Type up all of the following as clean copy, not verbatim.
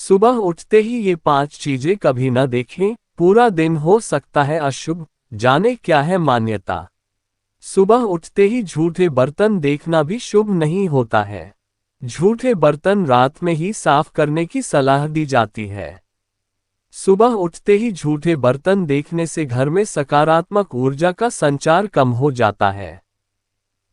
सुबह उठते ही ये 5 चीजें कभी न देखें, पूरा दिन हो सकता है अशुभ। जाने क्या है मान्यता। सुबह उठते ही झूठे बर्तन देखना भी शुभ नहीं होता है। झूठे बर्तन रात में ही साफ करने की सलाह दी जाती है। सुबह उठते ही झूठे बर्तन देखने से घर में सकारात्मक ऊर्जा का संचार कम हो जाता है।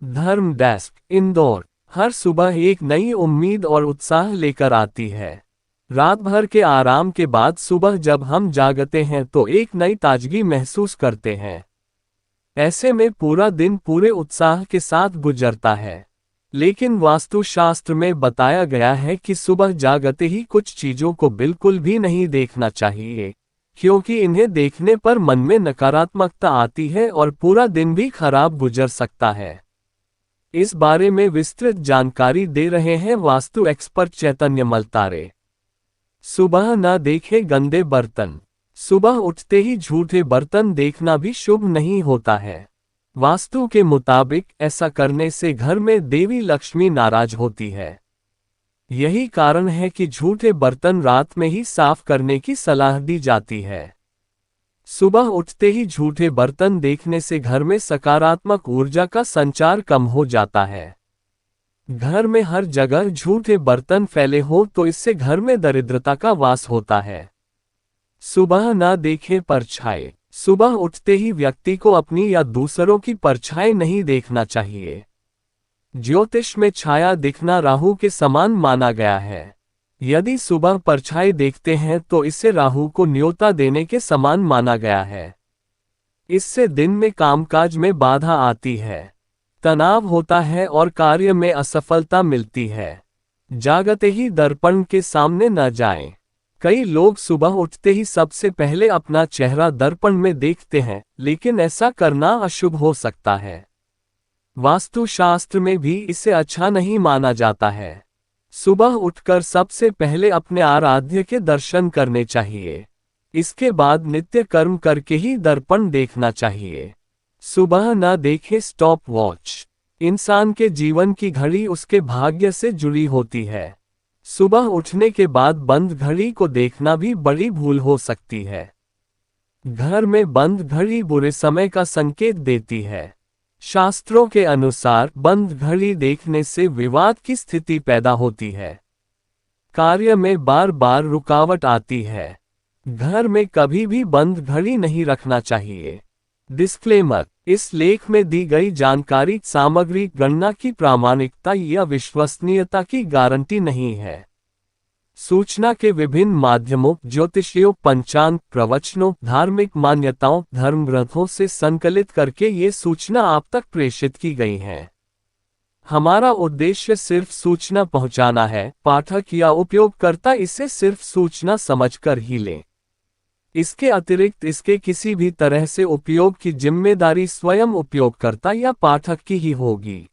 धर्म डेस्क, इंदौर। हर सुबह एक नई उम्मीद और उत्साह लेकर आती है। रात भर के आराम के बाद सुबह जब हम जागते हैं तो एक नई ताजगी महसूस करते हैं। ऐसे में पूरा दिन पूरे उत्साह के साथ गुजरता है। लेकिन वास्तुशास्त्र में बताया गया है कि सुबह जागते ही कुछ चीजों को बिल्कुल भी नहीं देखना चाहिए, क्योंकि इन्हें देखने पर मन में नकारात्मकता आती है और पूरा दिन भी खराब गुजर सकता है। इस बारे में विस्तृत जानकारी दे रहे हैं वास्तु एक्सपर्ट चैतन्य मलतारे। सुबह न देखें गंदे बर्तन। सुबह उठते ही झूठे बर्तन देखना भी शुभ नहीं होता है। वास्तु के मुताबिक ऐसा करने से घर में देवी लक्ष्मी नाराज होती है। यही कारण है कि झूठे बर्तन रात में ही साफ करने की सलाह दी जाती है। सुबह उठते ही झूठे बर्तन देखने से घर में सकारात्मक ऊर्जा का संचार कम हो जाता है। घर में हर जगह झूठे बर्तन फैले हो तो इससे घर में दरिद्रता का वास होता है। सुबह न देखें परछाई। सुबह उठते ही व्यक्ति को अपनी या दूसरों की परछाई नहीं देखना चाहिए। ज्योतिष में छाया दिखना राहु के समान माना गया है। यदि सुबह परछाई देखते हैं तो इसे राहु को न्योता देने के समान माना गया है। इससे दिन में कामकाज में बाधा आती है, तनाव होता है और कार्य में असफलता मिलती है। जागते ही दर्पण के सामने न जाएं। कई लोग सुबह उठते ही सबसे पहले अपना चेहरा दर्पण में देखते हैं, लेकिन ऐसा करना अशुभ हो सकता है। वास्तुशास्त्र में भी इसे अच्छा नहीं माना जाता है। सुबह उठकर सबसे पहले अपने आराध्य के दर्शन करने चाहिए। इसके बाद नित्य कर्म करके ही दर्पण देखना चाहिए। सुबह न देखें स्टॉप वॉच। इंसान के जीवन की घड़ी उसके भाग्य से जुड़ी होती है। सुबह उठने के बाद बंद घड़ी को देखना भी बड़ी भूल हो सकती है। घर में बंद घड़ी बुरे समय का संकेत देती है। शास्त्रों के अनुसार बंद घड़ी देखने से विवाद की स्थिति पैदा होती है। कार्य में बार बार रुकावट आती है। घर में कभी भी बंद घड़ी नहीं रखना चाहिए। डिस्क्लेमर: इस लेख में दी गई जानकारी सामग्री गणना की प्रामाणिकता या विश्वसनीयता की गारंटी नहीं है। सूचना के विभिन्न माध्यमों, ज्योतिषीय पंचांग, प्रवचनों, धार्मिक मान्यताओं, धर्म ग्रंथों से संकलित करके ये सूचना आप तक प्रेषित की गई है। हमारा उद्देश्य सिर्फ सूचना पहुंचाना है। पाठक या उपयोगकर्ता इसे सिर्फ सूचना समझकर ही लें। इसके अतिरिक्त इसके किसी भी तरह से उपयोग की जिम्मेदारी स्वयं उपयोगकर्ता या पाठक की ही होगी।